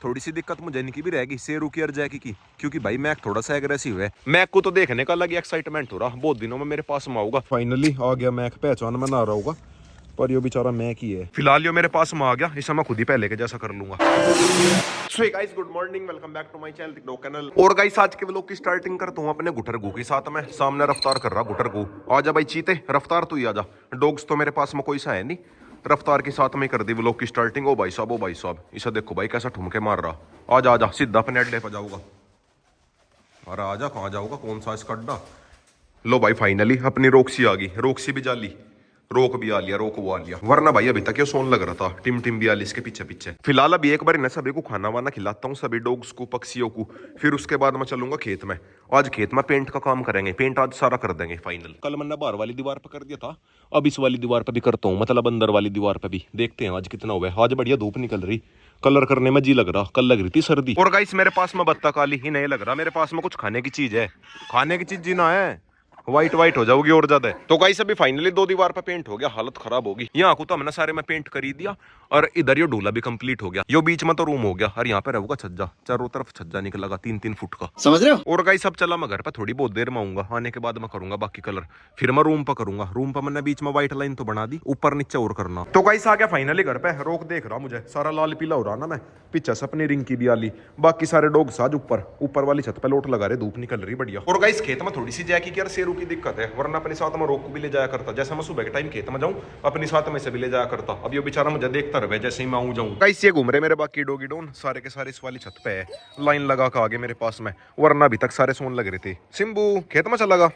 थोड़ी सी दिक्कत मुझे इनकी भी रहेगी, शेरू की और जैकी की, क्योंकि भाई मैक थोड़ा सा एग्रेसिव है। मैक को तो देखने का अलग एक्साइटमेंट हो रहा, बहुत दिनों में मेरे पास में आऊगा। फाइनली आ गया मैक, पहचान में ना रहा होगा पर ये बेचारा मैक ही है। फिलहाल ये मेरे पास में आ गया, इसे मैं खुद ही पहले के जैसा कर लूंगा। So hey guys, good morning, welcome back to my channel TikTok channel. और गाइस आज के व्लॉग की स्टार्टिंग करता हूं अपने गुटरगू के साथ में। सामने रफ्तार कर रहा गुटरगू, आजा भाई चीते, रफ्तार तू ही आजा। डॉग्स तो मेरे पास में कोई सा है नहीं, रफ्तार के साथ में कर दी व्लॉग की स्टार्टिंग। ओ भाई साहब, ओ भाई साहब, इसे देखो भाई कैसा ठुमके मार रहा। आजा आजा, सीधा अपने अड्डे पर जाऊंगा। अरे आजा, कहाँ जाऊंगा, कौन सा इसका अड्डा। लो भाई फाइनली अपनी रोक्सी आ गई, रोक्सी भी जाली, रोक भी आ लिया, रोक वो आ लिया, वरना भाई अभी तक ये सोन लग रहा था टिम टिम भी आ इसके पीछे पीछे। फिलहाल अभी एक बार ना सभी को खाना वाना खिलाता हूँ, सभी डॉग्स को, पक्षियों को, फिर उसके बाद मैं चलूंगा खेत में। आज खेत में पेंट का काम करेंगे, पेंट आज सारा कर देंगे फाइनल। कल मैंने बाहर वाली दीवार पर कर दिया था, अब इस वाली दीवार पर भी करता हूँ, मतलब अंदर वाली दीवार पर भी। देखते हैं आज कितना हुआ है। आज बढ़िया धूप निकल रही, कलर करने में जी लग रहा, कल लग रही थी सर्दी। और गाइस मेरे पास में बत्ता काली ही नहीं लग रहा, मेरे पास में कुछ खाने की चीज है, खाने की चीज जी ना है, व्हाइट व्हाइट हो जाओगी और ज्यादा। तो गाइस अभी फाइनली 2 दीवार पे पेंट हो गया, हालत खराब होगी। यहाँ को तो हमने सारे में पेंट कर ही दिया, और इधर ये ढूला भी कंप्लीट हो गया। यो बीच में तो रूम हो गया, और यहाँ पे रहूंगा छज्जा, चारों तरफ छज्जा निकलेगा 3-3 फुट का, समझ रहे हो। और गाइस अब चला मैं घर पे, थोड़ी बहुत देर में आऊंगा, आने के बाद मैं करूंगा बाकी कलर, फिर मैं रूम पर करूंगा। रूम पर मैंने बीच में व्हाइट लाइन तो बना दी, ऊपर नीचे और करना। तो गाइस आ गया फाइनली घर पे, रोक देख रहा मुझे सारा लाल पीला हो रहा ना, मैं पीछे से अपनी रिंग की भी आली, बाकी सारे डॉग साज ऊपर वाली छत पे लोट लगा रहे, धूप निकल रही बढ़िया। और गाइस खेत में थोड़ी सी जैकी की और शेरू की दिक्कत है, वरना अपने साथ में रोक को भी ले जाया करता। जैसे मैं सुबह के टाइम खेत में जाऊं, अपने साथ में से भी ले जाया करता। अब ये बेचारा मुझे देखता रहे जैसे ही मैं आऊं जाऊं। गाइस ये घूम रहे मेरे बाकी डॉगी डोन, सारे के सारे इस वाली छत पे है, लाइन लगा के आगे मेरे पास में, वरना अभी तक सारे सोन लग रहे थे। सिम्बू खेत में चला गया,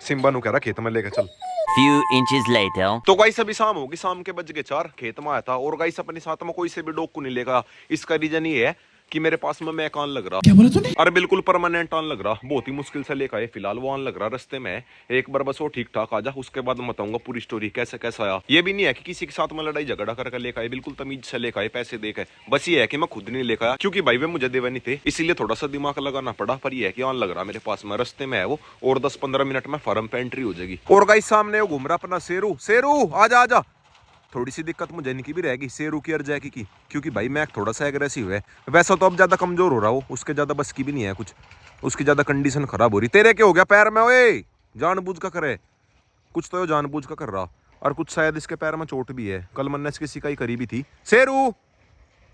सिम्बा नु कह रहा खेत में लेके चल। Few inches later. तो गाइस अभी शाम होगी, शाम के बज गए 4, खेत में आया था। और गाइस अपने साथ में कोई से भी डॉग को नहीं लेगा, इसका रीजन ये है कि मेरे पास में मैं कान लग रहा। क्या बोला तूने? अरे बिल्कुल परमानेंट आन लग रहा, बहुत ही मुश्किल से लेकर आए, फिलहाल वो आन लग रहा रास्ते में। एक बार बस वो ठीक ठाक आ जा, उसके बाद मैं बताऊंगा पूरी स्टोरी कैसे कैसा आया। ये भी नहीं है कि किसी के साथ में लड़ाई झगड़ा करके लेकर आए, बिल्कुल तमीज से लेकर आए, पैसे देकर। बस ये है कि मैं खुद नहीं लेकर आया, क्योंकि भाई वे मुझे देवे नहीं थे, इसीलिए थोड़ा सा दिमाग लगाना पड़ा। पर ये है कि आन लग रहा मेरे पास में, रास्ते में है वो, और 10-15 मिनट में फार्म पे एंट्री हो जाएगी। और गाइस सामने वो घूम रहा अपना शेरू, शेरू आजा आजा। थोड़ी सी दिक्कत मुझे इनकी भी रहेगी, शेरू की और जैकी की, क्योंकि भाई मैक थोड़ा सा एग्रेसिव है। वैसा तो अब ज्यादा कमजोर हो रहा हो, उसके ज्यादा बस की भी नहीं है कुछ, उसकी ज्यादा कंडीशन खराब हो रही। तेरे क्या हो गया पैर में, ओए जानबूझ का करे कुछ, तो जानबूझ का कर रहा, और कुछ शायद इसके पैर में चोट भी है, कल मन्ने किसी का ही करीबी थी। शेरू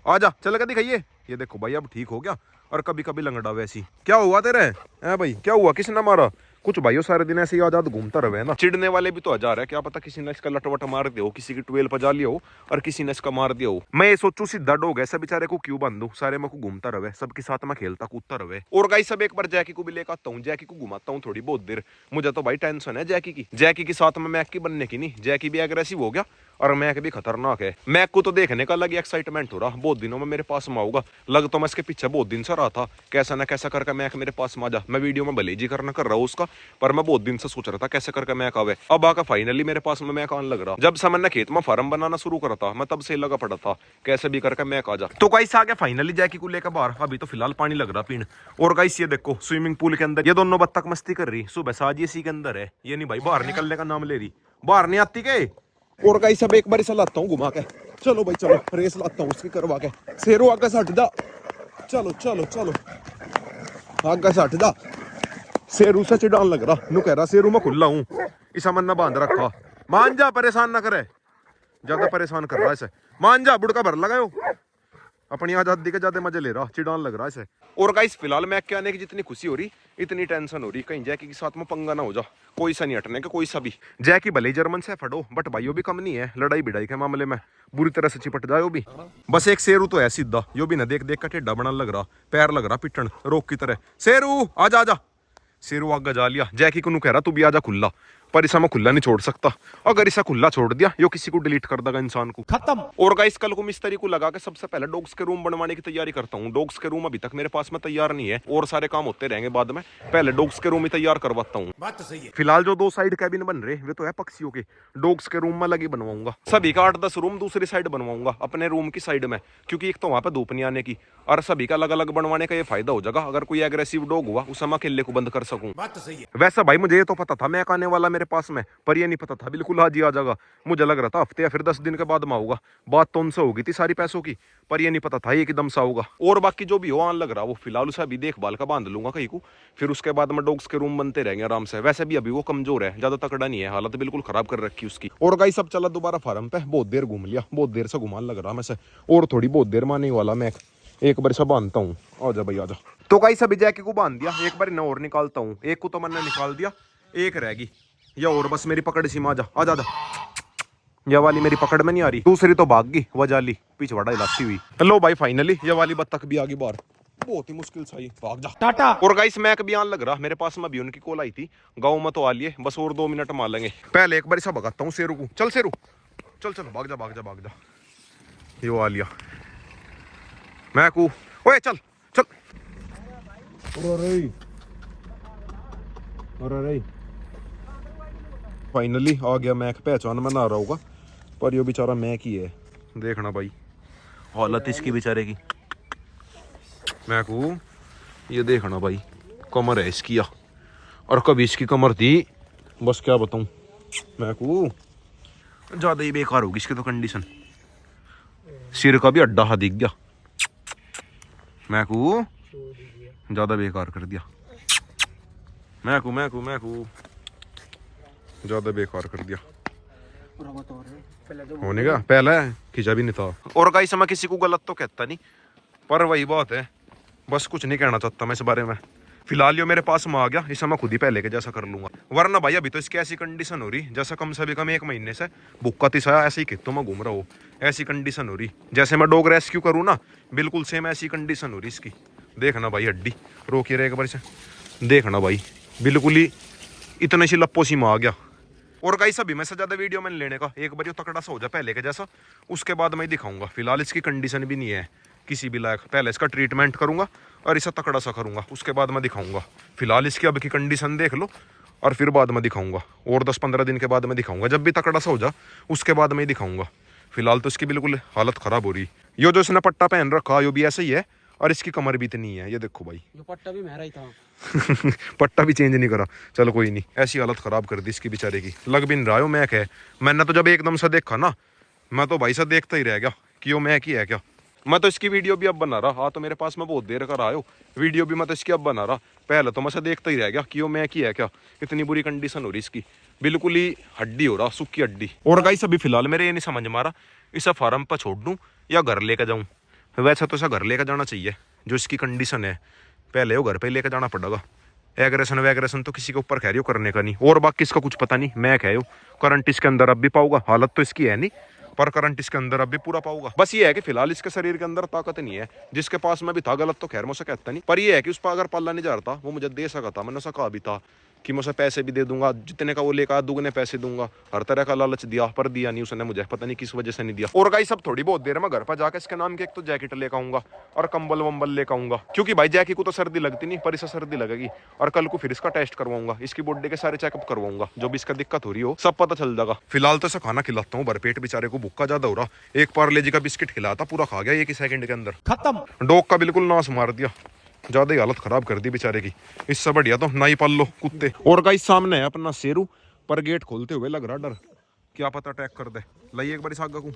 आजा, चल के दिखाइए। ये देखो भाई अब ठीक हो गया, और कभी कभी लंगड़ा वैसी। क्या हुआ तेरे है भाई, क्या हुआ, किसने मारा कुछ? भाइयों सारे दिन ऐसे ही आजाद घूमता रहे ना, चिढ़ने वाले भी तो हजार है, क्या पता किसी ने इसका लटवट मार दिया हो, किसी की ट्वेल पजा लिया हो, और किसी ने इसका मार दिया हो। मैं ये सोचू सीधा डॉग है, सब बेचारे को क्यों बांधू, सारे में को घूमता रहे, सबके साथ में खेलता कूदता रहे। और गाइस सब एक बार जैकी को भी लेकर आता हूँ, जैकी को घुमाता हूँ थोड़ी बहुत देर। मुझे तो भाई टेंशन है जैकी के साथ में मैक की बनने की नहीं, जैकी भी एग्रेसिव हो गया और मैक भी खतरनाक है। मैक को तो देखने का अलग एक्साइटमेंट हो रहा, बहुत दिनों में मेरे पास में आऊगा। लग तो मैं इसके पीछे बहुत दिन से रहा था, कैसा ना कैसा करके मैक मेरे पास में आ जा। मैं वीडियो में भले जी करना कर रहा हूँ उसका, पर मैं बहुत दिन से सोच रहा था कैसे करके मैक आवे। अब आकर फाइनली मेरे पास में मैक आने लग रहा। जब से मैंने खेत में फार्म बनाना शुरू करा था, मैं तब से लगा पड़ा था कैसे भी करके मैक आ जा। तो गाइस आ गया फाइनली जैकी को लेकर बाहर, अभी तो फिलहाल पानी लग रहा पीण। और गाइस ये देखो स्विमिंग पूल के अंदर ये दोनों बत्तख मस्ती कर रही, सुबह साज इसी के अंदर है, ये नहीं भाई बाहर निकलने का नाम ले रही, बाहर नहीं आती के। और गाइस अब एक बार इसे लाता हूँ घुमा के, चलो भाई चलो, रेस लाता हूँ उसकी करवा के। शेरू आगे से हट जा, चलो चलो चलो आगे से हट जा। शेरू से चिढ़ान लग रहा, नु कह रहा शेरू मैं खुला हूँ, इसा मन ना बांध रखा, मान जा, परेशान ना करे, ज्यादा परेशान कर रहा है इसे, मान जा, बुड़का भर लगाओ, अपनी आजादी के ज्यादा मजे ले रहा, चिढ़ान लग रहा है इसे। और गाइस फिलहाल मैक के आने की जितनी खुशी हो रही, इतनी टेंशन हो रही कहीं जैकी के साथ में पंगा ना हो जा, कोई सा नहीं हटने का, कोई सा भी। जैकी भले जर्मन से फटो, बट भाइयों भी कम नहीं है, लड़ाई भिड़ाई के मामले में बुरी तरह से चिपट जाए भी। बस एक शेरू तो है सीधा, यो भी ना देख देख का टेढ़ा बना लग रहा, पैर लग रहा पिटन रोक की तरह। शेरू आजा आजा, शेरू आगे जा लिया। जैकी को कह रहा तू भी आजा खुला, पर इसा मैं खुला नहीं छोड़ सकता, अगर इसा खुला छोड़ दिया यो किसी को डिलीट कर देगा इंसान को, खत्म। और गाइस कल को मिस्त्री को लगा के सबसे पहले डॉग्स के रूम बनवाने की तैयारी करता हूँ। डॉग्स के रूम अभी तक मेरे पास में तैयार नहीं है, और सारे काम होते रहेंगे बाद में, पहले डॉग्स के रूम ही तैयार करवाता हूँ। बात तो सही है। फिलहाल जो 2 साइड कैबिन बन रहे वे तो है पक्षियों के, डॉग्स के रूम में लगी बनवाऊंगा। सभी का 8-10 रूम दूसरी साइड बनवाऊंगा अपने रूम की साइड में, क्योंकि एक तो वहां पे धूप नहीं आने की, और सभी का अलग अलग बनवाने का ये फायदा हो जाएगा, अगर कोई एग्रेसिव डॉग हुआ उसे मैं अकेले को बंद कर सकूं। बात तो सही है। वैसा भाई मुझे ये तो पता था मैं आने वाला मेरे मेरे पास में, पर ये नहीं पता था बिल्कुल आज ही आ जाएगा। मुझे लग रहा था हफ्ते या फिर 10 दिन के बाद में आऊंगा। बात तो उनसे होगी थी सारी पैसों की, पर ये नहीं पता था एकदम से आऊंगा। और बाकी जो भी हो आन लग रहा, वो फिलहाल उसे अभी देखभाल का बांध लूंगा कहीं को, फिर उसके बाद में डॉग्स के रूम बनते रहेंगे आराम से। वैसे भी अभी वो कमजोर है, ज्यादा तकड़ा नहीं है, हालत बिल्कुल खराब कर रखी उसकी। और गाइस सब चला दोबारा फार्म पे, बहुत देर घूम लिया, बहुत देर से घुमान लग रहा मैं से, और थोड़ी बहुत देर माने वाला मैं एक बार से बांधता हूँ। आजा भाई आजा। तो गाइस अभी जैकी को बांध दिया, एक बार न और निकालता हूँ। एक को तो मैंने निकाल दिया, एक रहेगी या और बस मेरी पकड़ सी में आजा आजा आजा। ये वाली मेरी पकड़ में नहीं आ रही, दूसरी तो भाग गई वजाली पिछवाड़ा हिलाती हुई। लो भाई फाइनली ये वाली बत्तख भी आ गई बाहर, बहुत ही मुश्किल से भाग जा टाटा। और गाइस मैं कभी आन लग रहा, मेरे पास में भी उनकी कॉल आई थी, गाँव में तो आ लिए, बस और 2 मिनट मार लेंगे। पहले एक बार ऐसा भगाता हूँ शेरू को। चल शेरू चल चल, भाग जा भाग जा भाग जा। ये आ लिया मैं को, ओए चल चल। अरे फाइनली आ गया मैक, पहचान में ना रहा होगा, पर ये बेचारा मैक ही है। देखना भाई हालत इसकी बेचारे की। मैं को ये देखना भाई, कमर है इसकी या, और कभी इसकी कमर थी बस क्या बताऊं मैं को, ज्यादा ही बेकार होगी इसकी तो कंडीशन। सिर का भी अड्डा हा दिख गया, मैं को ज्यादा बेकार कर दिया। मैं को ज्यादा बेकार कर दिया। होने का पहला खिंचा भी नहीं था। और गाइस मैं किसी को गलत तो कहता नहीं, पर वही बात है, बस कुछ नहीं कहना चाहता मैं इस बारे में। फिलहाल ये मेरे पास में आ गया, इसे मैं खुद ही पहले के जैसा कर लूंगा। वरना भाई अभी तो इसकी ऐसी कंडीशन हो रही जैसा कम से भी कम 1 महीने से भुक्का तिसाया ऐसे ही खेतों में घूम रहा हो, ऐसी कंडीशन हो रही। जैसे मैं डॉग रेस्क्यू करूँ ना, बिल्कुल सेम ऐसी कंडीशन हो रही इसकी। देखना भाई हड्डी रोकी रहे एक बार से, देखना भाई बिल्कुल ही इतने सी लप्पो सी में आ गया। और गाइस अभी मैं से ज्यादा वीडियो मैंने लेने का, एक बार ये तकड़ा सा हो जाए पहले के जैसा, उसके बाद मैं दिखाऊंगा। फिलहाल इसकी कंडीशन भी नहीं है किसी भी लायक, पहले इसका ट्रीटमेंट करूंगा और इसे तकड़ा सा करूंगा, उसके बाद मैं दिखाऊंगा। फिलहाल इसकी अब की कंडीशन देख लो, और फिर बाद में दिखाऊंगा, और 10-15 दिन के बाद मैं दिखाऊंगा। जब भी तकड़ा सा हो जा उसके बाद मैं दिखाऊंगा। फिलहाल तो इसकी बिल्कुल हालत खराब हो रही। यो जो इसने पट्टा पहन रखा यो भी ऐसा ही है, और इसकी कमर भी इतनी है, ये देखो भाई। ये पट्टा भी मेरा ही था। पट्टा भी चेंज नहीं करा, चलो कोई नहीं। ऐसी हालत खराब कर दी इसकी बेचारे की, लग भी नहीं रहा हो मैक है। मैंने तो जब एकदम से देखा ना, मैं तो भाई से देखता ही रह गया कि यो मैक ही है क्या। मैं तो इसकी वीडियो भी अब बना रहा, हाँ तो मेरे पास में बहुत देर कर आयो, वीडियो भी मैं तो इसकी अब बना रहा। पहले तो मैं से देखता ही रह गया कि यो मैक ही है क्या। इतनी बुरी कंडीशन हो रही इसकी, बिल्कुल ही हड्डी हो रहा, सूखी हड्डी। और गाइस अभी फिलहाल मेरे ये नहीं समझ मारा, इसे फार्म पर छोड़ दूं या घर लेकर जाऊं। वैसे तो इसे घर लेकर जाना चाहिए, जो इसकी कंडीशन है पहले वो घर पे लेकर जाना पड़ेगा। एग्रेशन वैग्रेशन तो किसी के ऊपर खैरियो करने का नहीं, और बाकी इसका कुछ पता नहीं। मैं कह करंट इसके अंदर अब भी पाऊंगा, हालत तो इसकी है नहीं, पर करंट इसके अंदर अब भी पूरा पाऊंगा। बस ये है कि फिलहाल इसके शरीर के अंदर ताकत नहीं है, जिसके पास में भी था गलत तो खैर मुझसे कहता नहीं, पर ये है कि उस पर अगर पाला नहीं जा रहा था वो मुझे दे सका था। मैंने कहा भी था कि मैं उसे पैसे भी दे दूंगा, जितने का वो लेकर दुगने पैसे दूंगा, हर तरह का लालच दिया, पर दिया नहीं उसने मुझे, पता नहीं किस वजह से नहीं दिया। और गाइस सब थोड़ी बहुत देर में घर पर जाकर इसके नाम की एक तो जैकेट लेकर आऊंगा और कंबल वंबल लेकर आऊंगा, क्योंकि भाई जैकी को तो सर्दी लगती नहीं, पर इसे सर्दी लगेगी। और कल को फिर इसका टेस्ट करवाऊंगा, इसकी बॉडी के सारे चेकअप करवाऊंगा, जो भी इसका दिक्कत हो रही हो सब पता चल जाएगा। फिलहाल तो इसे खाना खिलाता हूँ, भरपेट बेचारे को भूखा ज्यादा हो रहा। एक पार्ले-जी का बिस्किट खिलाता, पूरा खा गया 1 ही सेकंड के अंदर, खत्म। डॉग का बिल्कुल नाश मार दिया, ज्यादा ही हालत खराब कर दी बेचारे की। इससे बढ़िया तो ना ही पाल लो कुत्ते। और गाइस सामने है अपना शेरू, पर गेट खोलते हुए लग रहा डर, क्या पता अटैक कर दे। लाइए एक बार इस आगे को,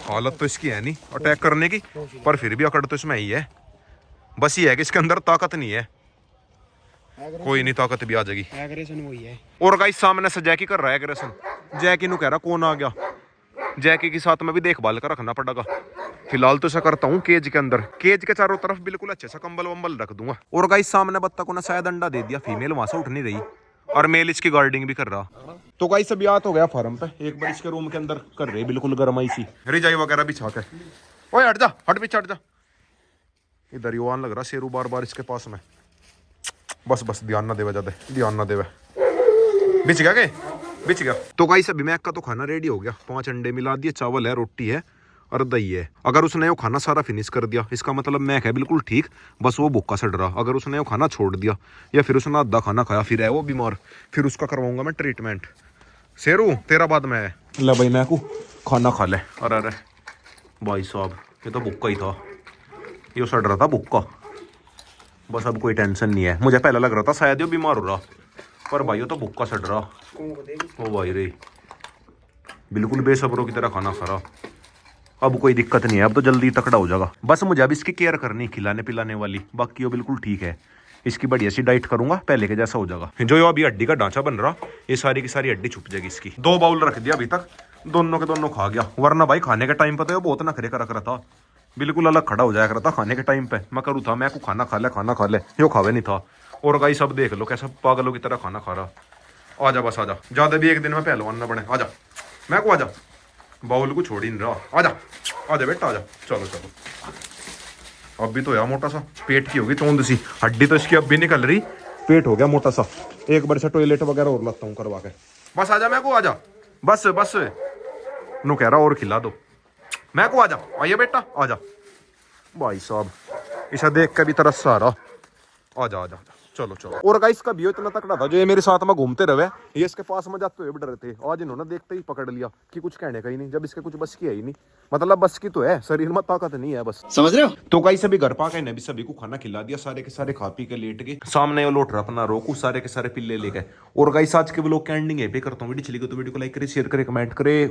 हालत तो इसकी है नहीं अटैक करने की, पर फिर भी अकड़ तो इसमें ही है। बस ये है कि इसके अंदर ताकत नहीं है, कोई नहीं ताकत भी आ जाएगी। एग्रेशन वही है। और गाइस सामने से जैकी कर रहा है एग्रेशन, जैकी नु कह रहा कौन आ गया। जैकी के साथ में भी देखभाल कर रखना पड़ेगा। फिलहाल तो ऐसा करता हूँ केज के अंदर, केज के चारों तरफ बिल्कुल अच्छे से कंबल वंबल रख दूंगा। और गाइस सामने बत्तख ने शायद अंडा दे दिया, फीमेल वहां से उठ नहीं रही, और मेल इसकी गार्डिंग भी कर रहा। तो गाइस अभी आ तो गया फार्म पे, एक बार इसके रूम के अंदर कर रहे बिल्कुल गरमाई सी, रिजाई वगैरह बिछा के। ओए हट जा, हट पीछे हट जा। इधर ही आन लग रहा शेरू बार बार इसके पास में। बस बस ध्यान ना देवे, ज्यादा ध्यान ना देवे। बिछ गया के बिछ गया। तो गाइस अभी मैक का तो खाना रेडी हो गया, 5 अंडे मिला दिए, चावल है, रोटी है और दही है। अगर उसने वो खाना सारा फिनिश कर दिया, इसका मतलब मैक है बिल्कुल ठीक, बस वो भूखा सड़ रहा। अगर उसने वो खाना छोड़ दिया या फिर उसने आधा खाना खाया, फिर है वो बीमार, फिर उसका करवाऊंगा मैं ट्रीटमेंट। शेरू तेरा बाद में है। ले भाई मैकू खाना खा ले। अरे अरे भाई साहब ये तो भूखा ही था, ये सड़ रहा था भूखा। बस अब कोई टेंशन नहीं है। मुझे पहले लग रहा था शायद ये बीमार हो रहा, पर भाई ये तो भूखा सड़ रहा। ओ भाई रे, बिल्कुल बेसब्रों की तरह खाना खा रहा। अब कोई दिक्कत नहीं है, अब तो जल्दी तकड़ा हो जाएगा। बस मुझे अब इसकी केयर करनी, खिलाने पिलाने वाली, बाकी वो बिल्कुल ठीक है। इसकी बढ़िया सी डाइट करूंगा, पहले के जैसा हो जाएगा। जो ये अभी हड्डी का ढांचा बन रहा, ये सारी की सारी हड्डी छुप जाएगी इसकी। 2 बाउल रख दिया अभी तक, दोनों के दोनों खा गया। वरना भाई खाने के टाइम पे तो ये बहुत नखरे कर रहा था, बिल्कुल अलग खड़ा हो जाया करता खाने के टाइम पे। मैं करूँ था, मैं को खाना खा ले, यो खावे नहीं था। और गाइस सब देख लो कैसा पागलों की तरह खाना खा रहा। आजा बस आजा, ज्यादा भी एक दिन में पहलवान ना बने। आजा मैं को आजा, बाउल को छोड़ ही नहीं रहा। आजा आजा बेटा आजा, चलो चलो। अब भी तो यार मोटा सा, पेट की होगी चौंध सी, हड्डी तो इसकी अब भी निकल रही, पेट हो गया मोटा सा। एक बार से टॉयलेट वगैरह और लगता हूँ करवा के। बस आजा मैं को आजा, बस बस नु कह रहा और खिला दो। मैं को आजा, आइए बेटा आजा। भाई साहब इसे देख के भी तरस आ रहा। आजा आजा चलो चलो। और गाइस का भी इतना तकड़ा था जो ये मेरे साथ में घूमते रहे, ये इसके पास में जाते हुए भी डरते। आज इन्होंने देखते ही पकड़ लिया कि कुछ कहने का ही नहीं, जब इसके कुछ बस की है ही नहीं। मतलब बस की तो है, शरीर में ताकत नहीं है बस, समझ रहे हो। तो गाइस सभी घर पा के भी सभी को खाना खिला दिया, सारे के सारे खा पी के लेट गए। सामने वो लोट रहा अपना रोकू, सारे के सारे पिल्ले लेके। और गाइस आज के व्लॉग की एंडिंग है पे करता हूँ। वीडियो चली गई तो वीडियो को लाइक करे, शेयर करे, कमेंट करे।